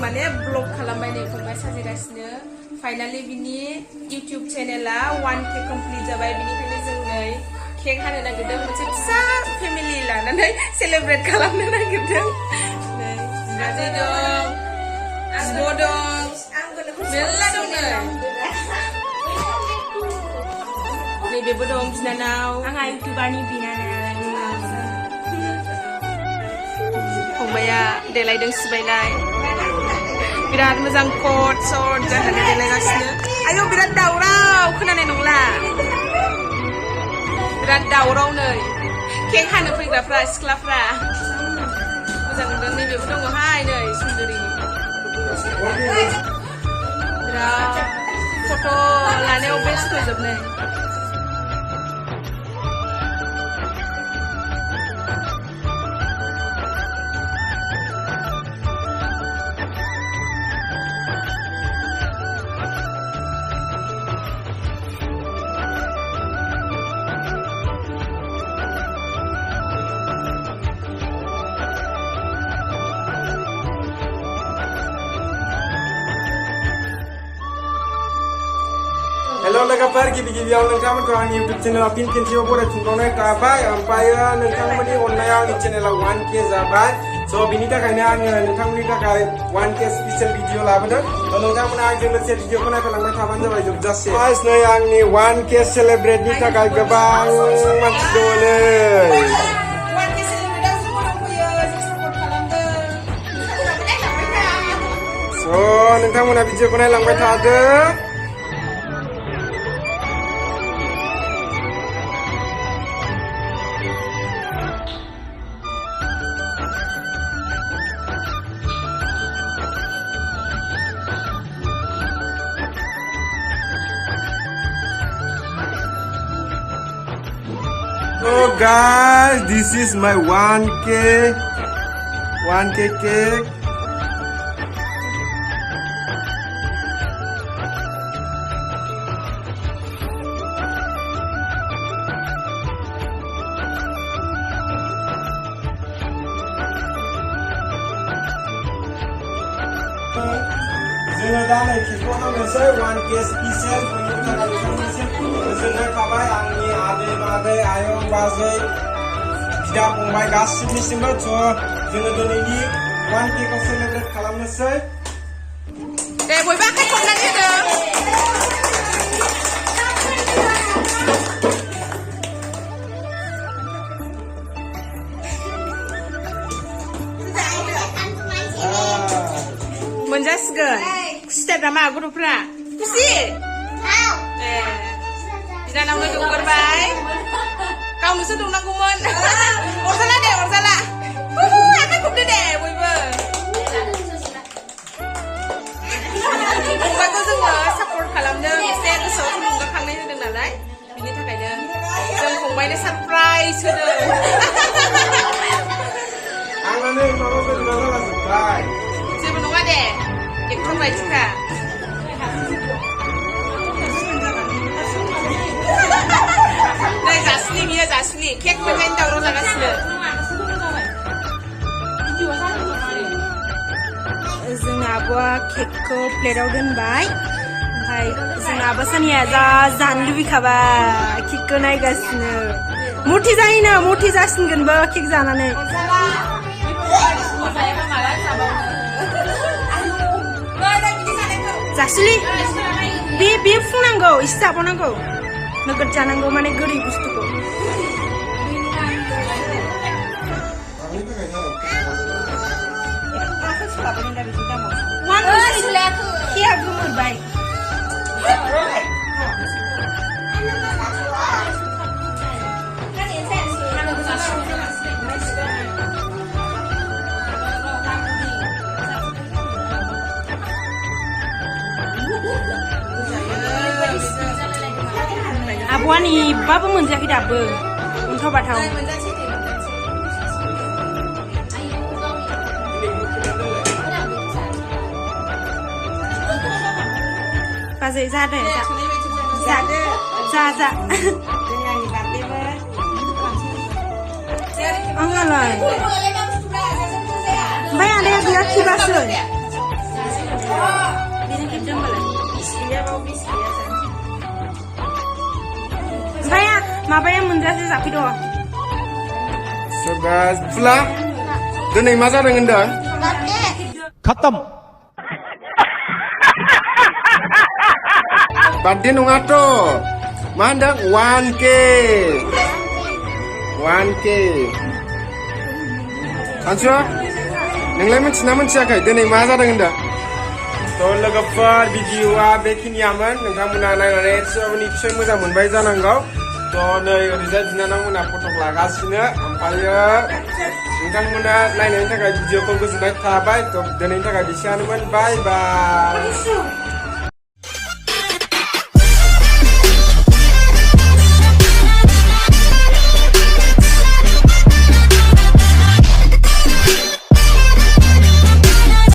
माने ब्लग खालामबाय नै फंबाय साजायगासिनो फाइनाली बिनि YouTube चेनेला 1K कमप्लिट जाबाय बिनिखायनो जों नै केक हानो नागिरदों मोनसे फिसा फेमिलि लानानै सेलिब्रेट खालामनो नागिरदों नै बिबाजै दं Bodo मेल्ला दं नै बेबो दं बिनानाव आंहा इउटुबारनि बिनानाव फंबाया देलायदों सिबायलाय बिराद मोजां कट सर्ट जानानै देलायगासिनो आयौ बिराद दावराव खोनानाय नंला बिराद दावराव नै केक हानो फैग्राफ्रा सिख्लाफ्रा मोजां मोनदों नैबेबो दङहाय नै सुन्दुरि बिराद फट' लानायाव बेस्थ' जोबनाय Hello लोगोफोर गिबि-गिबियाव नोंथांमोनखौ आंनि YouTube चेनेलाव फिन खेबसेबाव बरायफिनबावनाय थाबाय ओमफ्राय नोंथांमोननि अननायाव आंनि चेनेलाव 1K जाबाय स' बिनि थाखायनो आङो नोंथांमोननि थाखाय 1K स्पेशल भिडिअ लाबोदों स' नोंथांमोना आंजों लोगोसे भिडिअखौ नायफालांबाय थाबानो जाबाय जोबजासे गाइस नै आंनि 1K सेलिब्रेटनि थाखाय गोबां मानसि दङ नै स' नोंथांमोना भिडिअखौ नायलांबाय थादो So guys, this is my 1K cake. जोङो दा नै केकखौ हानोसै 1K स्पेशल बयनिबो थाखाय नोंथांनिसिम गोजोननाय थाबाय आंनि आदै मादै आयं बाजै बिदा फंबाय गासिबनिसिमबो स' जोङो दिनैनि 1K खौ सेलिब्रेट खालामनोसै दे बयबो आखाइ खबनानै होदो मोनजासिगोन खुसिथार नामा गथ'फ्रा खुसि बिनानावनो दौगोरबाय गावनोसो दौनांगौमोन अरजाला दे अरजाला आखाइ खबदो दे बयबो फंबायखौ जोङो सापर्ट खालामदों एसे गोसोआव थुलुंगाखांनाय होदों नालाय बिनि थाखायनो जों फंबायनो सारप्राइज होदों आंनानै माबा बोरैबा जालाजोब्बाय जेबो नङा दे एक्टर बायदिखा नै जासिनि बियो जासिनि केक मोननायनि दावराव जागासिनो जोंना आब'आ केकखौ प्लेटाव दोनबाय ओमफ्राय जोंना आबा सानिया जा जानो लुबैखाबाय केकखौ नायगासिनो मुथि जायोनो मुथि जासिनगोनबो केक जानानै जासिलि बे फुंनांगौ एसे जाबावनांगौ नोगोद जानांगौ माने गोदै बुस्थुखौ खिया गोमोरबाय आब'आनि बाबो मोनजायाखै दाबो अन्थाव बाथाव बाजै जादो जादो जा आंहालाय ओमफ्राय आदाया गैया खिबासो gini mau bis ya san. Saya माबाया मोनजासे जाफैद'। So guys, Fula, दिनै मा जादों होनदों? खत्म Birthday nङाथ', मा होनदों? 1K. 1K. Ansu, नोंलाय मिथिना मिथियाखै दिनै मा जादों होनदों? थ' लोगोफोर भिडिअ'आ बेखिनियामोन नोंथांमोना नायनानै निस्सय मोजां मोनबाय जानांगौ। थ' नै ओरैजाय बिनानावमोना फट' लागासिनो ओमफ्रायो नोंथांमोना नायनायनि थाखाय भिडिअ'खौ गोजोननाय थाबाय। थ' दिनैनि थाखाय बिसियानोमोन बाय बाय।